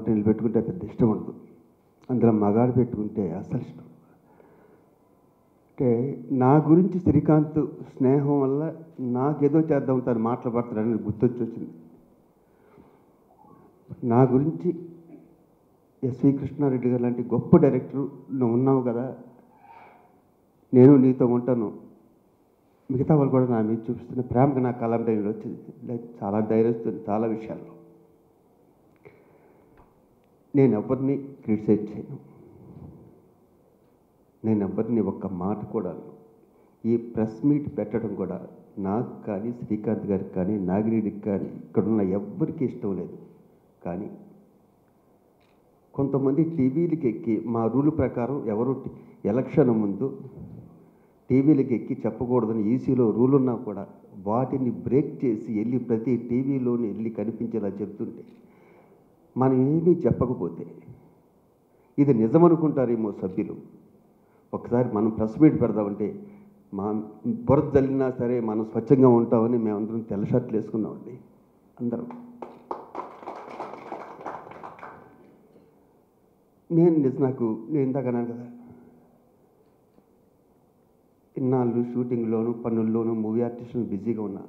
కలంటరీలు పెట్టుకుంటే పెద్ద ఇష్టం ఉండదు. అందులో మగాడు పెట్టుకుంటే అసలు ఇష్టం. అంటే నా గురించి శ్రీకాంత్ స్నేహం వల్ల నాకేదో చేద్దాం తను మాట్లాడతాడని గుర్తొచ్చింది. నా గురించి ఎస్వి కృష్ణారెడ్డి గారు లాంటి గొప్ప డైరెక్టర్ నువ్వు ఉన్నావు కదా, నేను నీతో ఉంటాను, మిగతా వాళ్ళు కూడా నా మీద చూపిస్తున్న ప్రేమగా నా కలంటరీలో వచ్చింది. చాలా ధైర్యస్తుంది చాలా విషయాల్లో. నేను ఎవరిని క్రిటిసైజ్ చేయను, నేను ఎవరిని ఒక్క మాట కూడా అనను. ఈ ప్రెస్ మీట్ పెట్టడం కూడా నాకు కానీ శ్రీకాంత్ గారికి కానీ నాగిరెడ్డికి కానీ ఇక్కడున్న ఎవ్వరికీ ఇష్టం లేదు. కానీ కొంతమంది టీవీలకి ఎక్కి మా రూల్ ప్రకారం ఎవరు ఎలక్షన్ ముందు టీవీలకి ఎక్కి చెప్పకూడదని ఈసీలో రూల్ ఉన్నా కూడా వాటిని బ్రేక్ చేసి వెళ్ళి ప్రతి టీవీలోని వెళ్ళి కనిపించేలా చెప్తుంటే మనం ఏమీ చెప్పకపోతే ఇది నిజమనుకుంటారేమో సభ్యులు. ఒకసారి మనం ప్రెస్ మీట్ పెడదామంటే మా బురద జల్లినా సరే మనం స్వచ్ఛంగా ఉంటామని మేమందరం తెల్ల షర్ట్లు వేసుకున్నామండి అందరం. నేను ఇందాక అన్నాను కదా, ఇన్నాళ్ళు షూటింగ్లోను పనుల్లోనూ మూవీ ఆర్టిస్టులు బిజీగా ఉన్నా.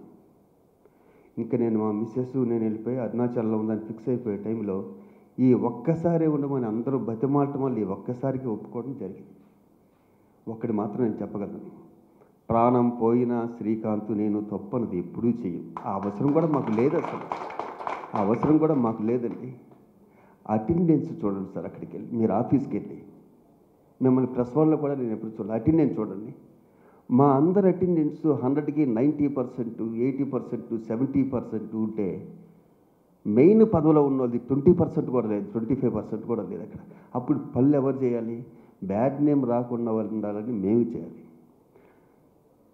ఇంకా నేను మా మిస్సెస్ నేను వెళ్ళిపోయి అరుణాచల్లో ఉందని ఫిక్స్ అయిపోయే టైంలో ఈ ఒక్కసారి ఉండమని అందరూ బతిమాలటం వల్ల ఈ ఒక్కసారికి ఒప్పుకోవడం జరిగింది. ఒక్కటి మాత్రం నేను చెప్పగలను, ప్రాణం పోయినా శ్రీకాంత్ నేను తప్పనది ఎప్పుడూ చెయ్యం. ఆ అవసరం కూడా మాకు లేదు, అసలు ఆ అవసరం కూడా మాకు లేదండి. అటెండెన్స్ చూడండి సార్, అక్కడికి వెళ్ళి మీరు ఆఫీస్కి వెళ్ళి మిమ్మల్ని ప్రెస్ వాళ్ళలో కూడా నేను ఎప్పుడు చూడాలి. అటెండెన్స్ చూడండి, మా అందరి అటెండెన్స్ 100కి 90%, 80%, 70% ఉంటే మెయిన్ పదవిలో ఉన్న వాళ్ళది 20% కూడా లేదు, 25% కూడా లేదు అక్కడ. అప్పుడు పనులు ఎవరు చేయాలి? బ్యాడ్ నేమ్ రాకుండా వాళ్ళు ఉండాలని మేము చేయాలి.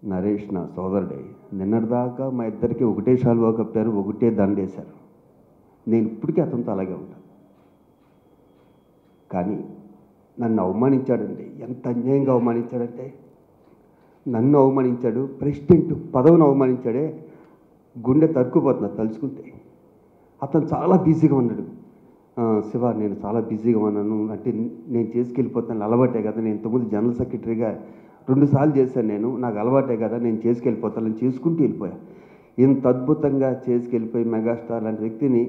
నరేష్ నా సోదరుడే, నిన్నటిదాకా మా ఇద్దరికి ఒకటే షాల్వా కప్పారు, ఒకటే దండేశారు. నేను ఇప్పటికీ అతనితో అలాగే ఉంటాను. కానీ నన్ను అవమానించాడండి, ఎంత అన్యాయంగా అవమానించాడంటే, నన్ను అవమానించాడు, ప్రెసిడెంట్ పదవిని అవమానించాడే, గుండె తరుక్కుపోతున్నా తలుచుకుంటే. అతను చాలా బిజీగా ఉన్నాడు. శివ నేను చాలా బిజీగా ఉన్నాను అంటే నేను చేసుకెళ్ళిపోతాను, అలవాటే కదా, నేను ఇంతకుముందు జనరల్ సెక్రటరీగా 2 సార్లు చేశాను, నాకు అలవాటే కదా, నేను చేసుకెళ్ళిపోతాను చేసుకుంటూ వెళ్ళిపోయా. ఇంత అద్భుతంగా చేసుకెళ్ళిపోయి మెగాస్టార్ లాంటి వ్యక్తిని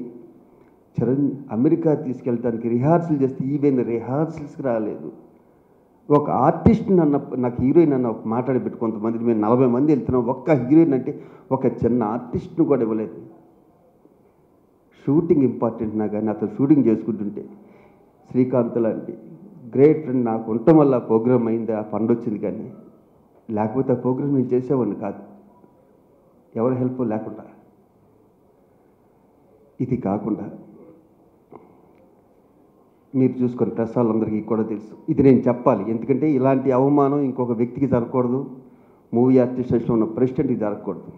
అమెరికా తీసుకెళ్ళడానికి రిహార్సల్ చేస్తే ఈవెన్ రిహార్సల్స్కి రాలేదు. ఒక ఆర్టిస్ట్ నాకు హీరోయిన్ అన్న మాట్లాడబెట్టి కొంతమంది మేము 40 మంది వెళ్తున్నాం, ఒక్క హీరోయిన్ అంటే ఒక చిన్న ఆర్టిస్ట్ను కూడా ఇవ్వలేదు. షూటింగ్ ఇంపార్టెంట్ నా, కానీ అతను షూటింగ్ చేసుకుంటుంటే శ్రీకాంత్ లాంటి గ్రేట్ ఫ్రెండ్ నాకు ఉండటం వల్ల ఆ ప్రోగ్రామ్ అయింది, ఆ ఫండ్ వచ్చింది. కానీ లేకపోతే ఆ ప్రోగ్రామ్ నేను చేసేవాడిని కాదు, ఎవరి హెల్ప్ లేకుండా. ఇది కాకుండా మీరు చూసుకొని ప్రెస్ వాళ్ళందరికీ కూడా తెలుసు, ఇది నేను చెప్పాలి, ఎందుకంటే ఇలాంటి అవమానం ఇంకొక వ్యక్తికి జరగకూడదు, మూవీ ఆర్టిస్టేషన్లో ఉన్న ప్రెసిడెంట్కి జరగకూడదు.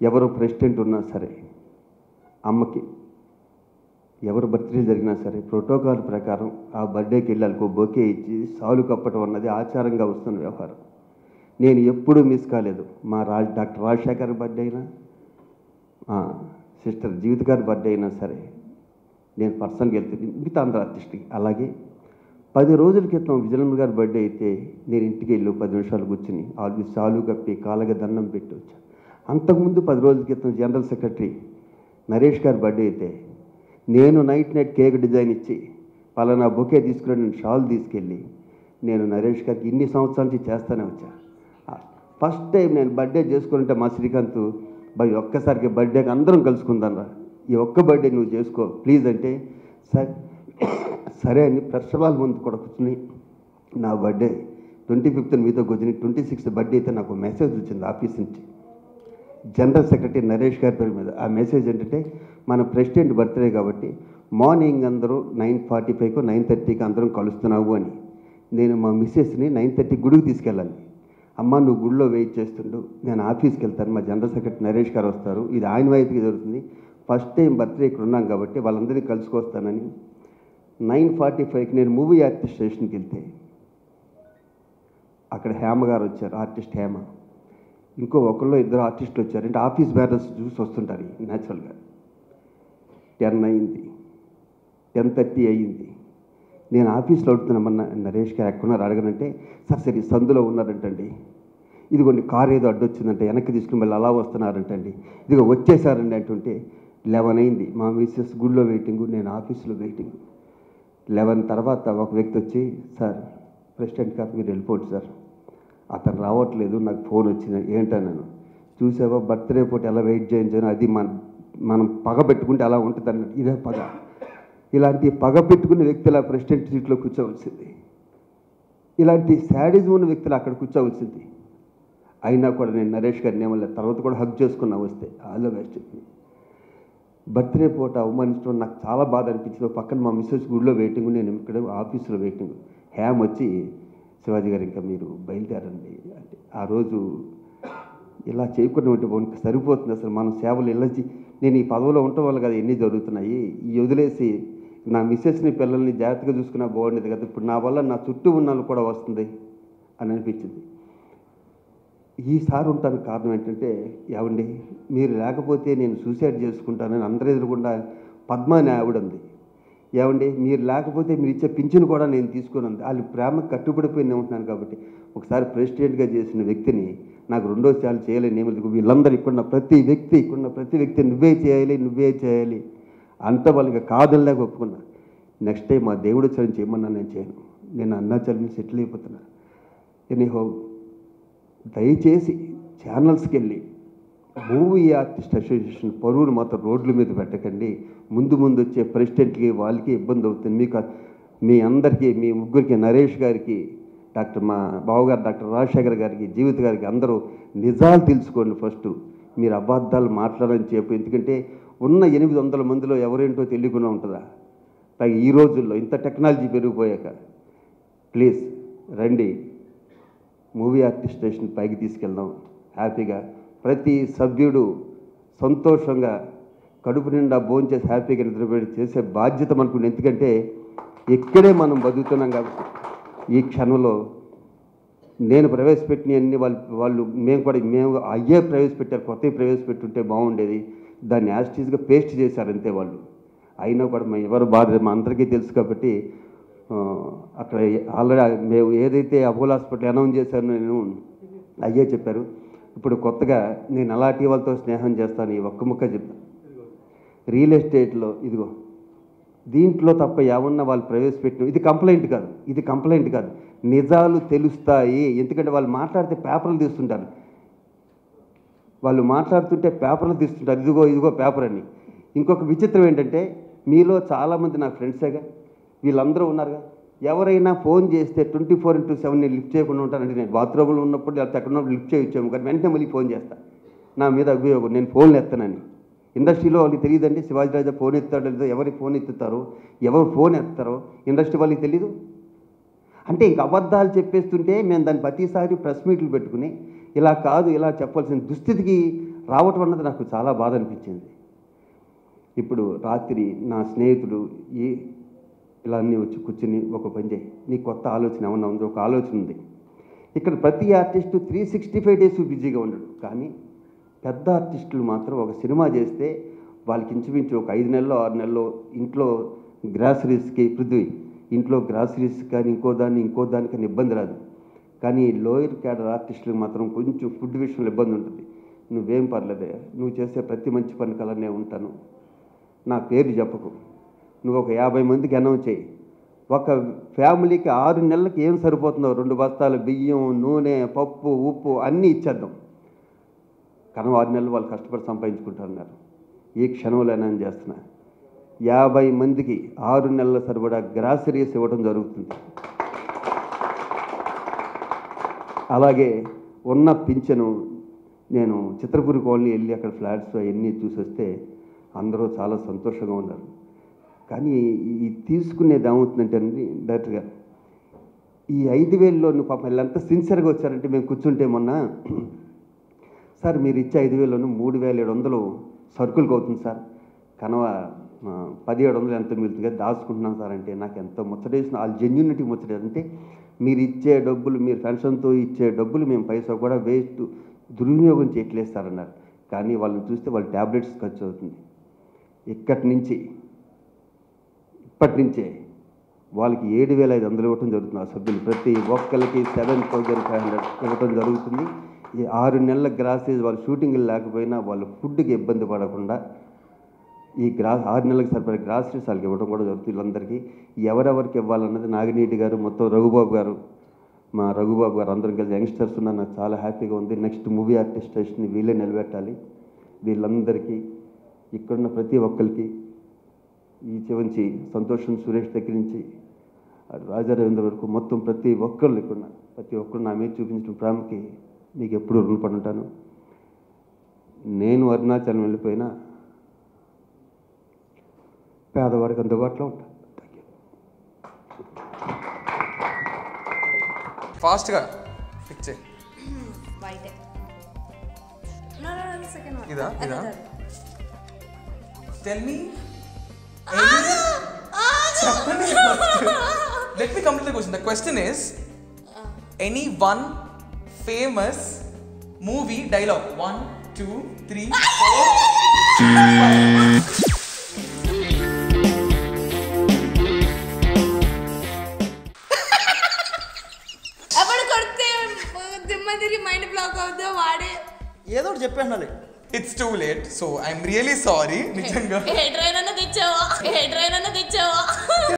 ఎవరు ప్రెసిడెంట్ ఉన్నా సరే, అమ్మకి ఎవరు బర్త్డే జరిగినా సరే ప్రోటోకాల్ ప్రకారం ఆ బర్త్డేకి వెళ్ళాలి, బొకే ఇచ్చి సాలు కప్పటం అన్నది ఆచారంగా వస్తున్న వ్యవహారం. నేను ఎప్పుడూ మిస్ కాలేదు. మా డాక్టర్ రాజశేఖర్ బర్త్డే అయినా, సిస్టర్ జీవిత గారి బర్త్డే అయినా సరే నేను పర్సన్గా వెళ్తుంది, మిగతా అందరూ ఆర్టిస్ట్కి. అలాగే 10 రోజుల క్రితం విజయనగరం గారి బర్త్డే అయితే నేను ఇంటికి వెళ్ళి 10 నిమిషాలు కూర్చుని ఆల్వేస్ సాలు కప్పి కాళ్ళగా దండం పెట్టి వచ్చాను. అంతకుముందు 10 రోజుల క్రితం జనరల్ సెక్రటరీ నరేష్ గారి బర్త్డే అయితే నేను నైట్ కేక్ డిజైన్ ఇచ్చి పలానా బొకే తీసుకుని నేను షాల్ తీసుకెళ్ళి నేను నరేష్ గారికి ఇన్ని సంవత్సరాల నుంచి చేస్తూనే వచ్చా. ఫస్ట్ టైం నేను బర్త్డే చేసుకుంటే మా శ్రీకాంత్ బై ఒక్కసారికి బర్త్డేకి అందరం కలుసుకుందాం రా, ఈ ఒక్క బర్త్డే నువ్వు చేసుకో ప్లీజ్ అంటే సరే అని ప్రశ్నల ముందు కూడా కూర్చుని నా బర్త్డే 25th మీతో కూర్చుని 26th బర్త్డే అయితే నాకు మెసేజ్ వచ్చింది ఆఫీస్ నుంచి జనరల్ సెక్రటరీ నరేష్ గారి పేరు మీద. ఆ మెసేజ్ ఏంటంటే మన ప్రెసిడెంట్ బర్త్డే కాబట్టి మార్నింగ్ అందరూ 9:45కో 9:30కి అందరం కలుస్తున్నావు అని. నేను మా మిస్సెస్ని 9:30 గుడికి తీసుకెళ్ళాలి. అమ్మ నువ్వు గుడిలో వెయిట్ చేస్తుండు, నేను ఆఫీస్కి వెళ్తాను, మా జనరల్ సెక్రటరీ నరేష్ గారు వస్తారు, ఇది ఆయన వైద్యకి జరుగుతుంది, ఫస్ట్ టైం బర్త్డే ఇక్కడ ఉన్నాం కాబట్టి వాళ్ళందరినీ కలుసుకొస్తానని 9:45కి నేను మూవీ ఆర్టిస్ట్ స్టేషన్కి వెళ్తే అక్కడ హేమ గారు వచ్చారు, ఆర్టిస్ట్ హేమ, ఇంకో ఒకళ్ళు 2 ఆర్టిస్టులు వచ్చారు. అంటే ఆఫీస్ బ్యారర్స్ చూసి వస్తుంటారు న్యాచురల్గా. 10 అయింది. 10:30 అయ్యింది. నేను ఆఫీస్లో అడుగుతున్నామన్న నరేష్ గారు ఎక్కడున్నారు అడగనంటే, సార్ సరే సందులో ఉన్నారంటండి, ఇదిగోండి కారు ఏదో అడ్డొచ్చిందంటే వెనక్కి తీసుకుని మళ్ళీ అలా వస్తున్నారంటండి, ఇదిగో వచ్చేసారండి అంటుంటే 11 అయింది. మా మిస్సెస్ గుళ్ళో వెయిటింగు, నేను ఆఫీస్లో వెయిటింగు. 11 తర్వాత ఒక వ్యక్తి వచ్చి, సార్ ప్రెసిడెంట్ గారు మీరు వెళ్ళిపోండి సార్, అతను రావట్లేదు, నాకు ఫోన్ వచ్చింది. ఏంటన్నాను. చూసావా బర్త్డే పూట ఎలా వెయిట్ చేయించాను, అది మనం పగ పెట్టుకుంటే అలా ఉంటుంది అన్నట్టు. ఇదే పగ. ఇలాంటి పగ పెట్టుకున్న వ్యక్తుల ప్రెసిడెంట్ సీట్లో కూర్చోవలసింది, ఇలాంటి శాడిజం ఉన్న వ్యక్తులు అక్కడ కూర్చోవలసింది. అయినా కూడా నేను నరేష్ గారిని ఏమన్నా తర్వాత కూడా హగ్ చేసుకున్నా వస్తే ఆల్ ద బెస్ట్. బర్త్డే పూట అవమానించడం నాకు చాలా బాధ అనిపించింది. పక్కన మా మిస్సెస్ గుడిలో వెయిటింగ్, నేను ఇక్కడ ఆఫీసులో వెయిటింగ్. హ్యామ్ వచ్చి, శివాజీ గారు ఇంకా మీరు బయలుదేరండి అంటే, ఆ రోజు ఇలా చేయకుండా ఉంటే మనకి సరిపోతుంది. అసలు మనం సేవలు ఇలా నేను ఈ పదవిలో ఉండటం వల్ల కదా ఎన్ని జరుగుతున్నాయి, ఈ వదిలేసి నా మిస్సెస్ని పిల్లల్ని జాగ్రత్తగా చూసుకున్నా బాగుండేది కదా, ఇప్పుడు నా వల్ల నా చుట్టూ ఉన్న కూడా వస్తుంది అని అనిపించింది. ఈసారి ఉంటానికి కారణం ఏంటంటే, ఏమండి మీరు లేకపోతే నేను సూసైడ్ చేసుకుంటానని అందరి ఎదురుకుండా పద్మ అని ఆవిడ ఉంది. ఏమండి మీరు లేకపోతే మీరు ఇచ్చే పింఛను కూడా నేను తీసుకొని ఉంది. వాళ్ళు ప్రేమకు కట్టుబడిపోయి ఉంటున్నాను కాబట్టి, ఒకసారి ప్రెసిడెంట్గా చేసిన వ్యక్తిని నాకు రెండోసార్లు చేయలేని ఏమి, వీళ్ళందరూ ఇక్కడున్న ప్రతి వ్యక్తి నువ్వే చేయాలి అంత వాళ్ళకి కాదనిలాగా ఒప్పుకున్నా. నెక్స్ట్ టైం మా దేవుడు చరణ్ చేయమన్నా నేను చేయను, నేను అరుణాచలం సెటిల్ అయిపోతున్నా. ఎనీహో దయచేసి ఛానల్స్కి వెళ్ళి మూవీ ఆర్టిస్ట్ అసోసియేషన్ పరువును మాత్రం రోడ్ల మీద పెట్టకండి. ముందు వచ్చే ప్రెసిడెంట్కి వాళ్ళకి ఇబ్బంది అవుతుంది. మీకు మీ అందరికీ, మీ ముగ్గురికి, నరేష్ గారికి, మా బావగారు డాక్టర్ రాజశేఖర్ గారికి, జీవిత గారికి అందరూ నిజాలు తెలుసుకోండి. ఫస్ట్ మీరు అబద్ధాలు మాట్లాడని చెప్పు. ఎందుకంటే ఉన్న 800 మందిలో ఎవరేంటో తెలియకుండా ఉంటుందా? పైగా ఈ రోజుల్లో ఇంత టెక్నాలజీ పెరిగిపోయాక ప్లీజ్ రండి, మూవీ ఆర్టిస్ట్ స్టేషన్ పైకి తీసుకెళ్దాం. హ్యాపీగా ప్రతి సభ్యుడు సంతోషంగా కడుపు నిండా భోంచేసి హ్యాపీగా నిద్రపోయి చేసే బాధ్యత మనకు. ఎందుకంటే ఇక్కడే మనం బతుకుతున్నాం కాబట్టి ఈ క్షణంలో నేను ప్రవేశపెట్టినవన్నీ వాళ్ళు మేము అయ్యే ప్రవేశపెట్టారు, కొత్తవి ప్రవేశపెట్టుంటే బాగుండేది. దాన్ని యాస్టీస్గా పేస్ట్ చేశారు అంతే వాళ్ళు. అయినా కూడా ఎవరు బాధ మా అందరికీ తెలుసు కాబట్టి అక్కడ ఆల్రెడీ మేము ఏదైతే అపోలో హాస్పిటల్ అనౌన్స్ చేశానో నేను అయ్యే చెప్పారు. ఇప్పుడు కొత్తగా నేను అలాంటి వాళ్ళతో స్నేహం చేస్తాను, ఈ ఒక్క ముక్క చెప్తాను. రియల్ ఎస్టేట్లో ఇదిగో దీంట్లో తప్ప ఏమన్నా వాళ్ళు ప్రవేశపెట్టిన ఇది కంప్లైంట్ కాదు, నిజాలు తెలుస్తాయి. ఎందుకంటే వాళ్ళు మాట్లాడితే పేపర్లు తీస్తుంటారు, ఇదిగో పేపర్ అని. ఇంకొక విచిత్రం ఏంటంటే, మీలో చాలామంది నా ఫ్రెండ్సేగా, వీళ్ళందరూ ఉన్నారుగా, ఎవరైనా ఫోన్ చేస్తే 24/7 నేను లిఫ్ట్ చేయకుండా ఉంటానంటే, నేను బాత్రూంలో ఉన్నప్పుడు లేకపోతే ఎక్కడ ఉన్నప్పుడు లిఫ్ట్ చేయొచ్చాము కానీ వెంటనే మళ్ళీ ఫోన్ చేస్తాను. నా మీద అభియోగం నేను ఫోన్లు ఎత్తానని. ఇండస్ట్రీలో వాళ్ళకి తెలియదండి, శివాజీ రాజా ఫోన్ ఎత్తాడో లేదో, ఎవరి ఫోన్ ఎత్తుతారో, ఎవరు ఫోన్ ఎత్తారో ఇండస్ట్రీ వాళ్ళకి తెలీదు. అంటే ఇంక అబద్ధాలు చెప్పేస్తుంటే మేము దాన్ని ప్రతిసారి ప్రెస్ మీట్లు పెట్టుకుని ఇలా కాదు ఇలా చెప్పాల్సిన దుస్థితికి రావటం అన్నది నాకు చాలా బాధ అనిపించింది. ఇప్పుడు రాత్రి నా స్నేహితుడు ఇలా అన్నీ వచ్చి కూర్చుని ఒక పని చేయి, నీ కొత్త ఆలోచన ఏమన్నా ఉంది, ఒక ఆలోచన ఉంది. ఇక్కడ ప్రతి ఆర్టిస్టు 365 డేస్ బిజీగా ఉండడు, కానీ పెద్ద ఆర్టిస్టులు మాత్రం ఒక సినిమా చేస్తే వాళ్ళకి ఇంచుమించు ఒక 5 నెలలో 6 నెలలో ఇంట్లో గ్రాసరీస్కి ఇంట్లో గ్రాసరీస్ కానీ ఇంకో దానికని ఇబ్బంది రాదు. కానీ లోయర్ క్యాడర్ ఆర్టిస్టులకు మాత్రం కొంచెం ఫుడ్ విషయంలో ఇబ్బంది ఉంటుంది. నువ్వేం పర్లేదే, నువ్వు చేసే ప్రతి మంచి పని కలనే ఉంటాను, నా పేరు చెప్పకు, నువ్వు ఒక 50 మందికి అనౌన్స్ చేయి. ఒక ఫ్యామిలీకి 6 నెలలకి ఏం సరిపోతుందో 2 బస్తాలు బియ్యం, నూనె, పప్పు, ఉప్పు అన్నీ ఇచ్చేద్దాం. కానీ 6 నెలలు వాళ్ళు కష్టపడి సంపాదించుకుంటున్నారు. ఈ క్షణంలో నేను చేస్తున్నా, 50 మందికి 6 నెలల సరిపడా గ్రాసరీస్ ఇవ్వడం జరుగుతుంది. అలాగే ఉన్న పింఛను, నేను చిత్రపూరి కాలనీ వెళ్ళి అక్కడ ఫ్లాట్స్ అవన్నీ చూసి వస్తే అందరూ చాలా సంతోషంగా ఉన్నారు. కానీ ఈ తీసుకునేది ఏమవుతుందంటే అండి డైరెక్టర్ గారు, ఈ 5,000లో నువ్వు పాపం వీళ్ళంతా సిన్సియర్గా వచ్చారంటే మేము కూర్చుంటే మొన్న, సార్ మీరు ఇచ్చే 5,000లోనూ 3,700 సరుకులకు అవుతుంది సార్, కనవ 1,700 ఎంత మిగులుతుంది కదా దాచుకుంటున్నాం సార్ అంటే నాకు ఎంతో ముచ్చటేసిన, వాళ్ళ జెన్యూనిటీ ముచ్చటేది. అంటే మీరు ఇచ్చే డబ్బులు, మీరు పెన్షన్తో ఇచ్చే డబ్బులు మేము పైసా కూడా వేస్ట్ దుర్వినియోగం చేయట్లేదు సార్ అన్నారు. కానీ వాళ్ళని చూస్తే వాళ్ళ ట్యాబ్లెట్స్ ఖర్చు అవుతుంది. ఇక్కడి నుంచి ఇప్పటి నుంచే వాళ్ళకి 7,500 ఇవ్వటం జరుగుతుంది. ఆ సభ్యులు ప్రతి ఒక్కరికి 7,500 ఇవ్వటం జరుగుతుంది. ఈ 6 నెలల గ్రాసేజ్ వాళ్ళు షూటింగ్లు లేకపోయినా వాళ్ళు ఫుడ్కి ఇబ్బంది పడకుండా ఈ 6 నెలలకు సరిపడే గ్రాసరీస్ వాళ్ళకి ఇవ్వడం కూడా జరుగుతుంది. వీళ్ళందరికీ ఎవరెవరికి ఇవ్వాలన్నది నాగినీటి గారు, మొత్తం రఘుబాబు గారు, మా రఘుబాబు గారు అందరం కలిసి యంగ్స్టర్స్ ఉన్నారు. నాకు చాలా హ్యాపీగా ఉంది. నెక్స్ట్ మూవీ ఆర్టిస్టేషన్ని వీళ్ళే నిలబెట్టాలి. వీళ్ళందరికీ ఇక్కడున్న ప్రతి ఒక్కరికి ఈ చెవంచి సంతోషం సురేష్ దగ్గర నుంచి రాజా రవీంద్ర వరకు మొత్తం ప్రతి ఒక్కళ్ళు ఇక్కడ ప్రతి ఒక్కరు నా మీద చూపించిన ప్రేమకి మీకు ఎప్పుడు రుణపడి ఉంటాను. నేను అరుణాచలం వెళ్ళిపోయినా పేదవాడికి అందుబాటులో ఉంటాను. ఫాస్ట్గా ఫిక్స్ చేయి. ఇదా ఇదా టెల్ మీ చెప్పండి. Let me complete the question. The question is any one famous movie dialogue. 1, 2, 3, 4, 5. Mind block అవుతుందో వాడే ఏదో ఒకటి చెప్పేయాలి. It's too late, so I'm really sorry. నిజంగా ఏ ట్రైన్ అన్న తెచ్చావా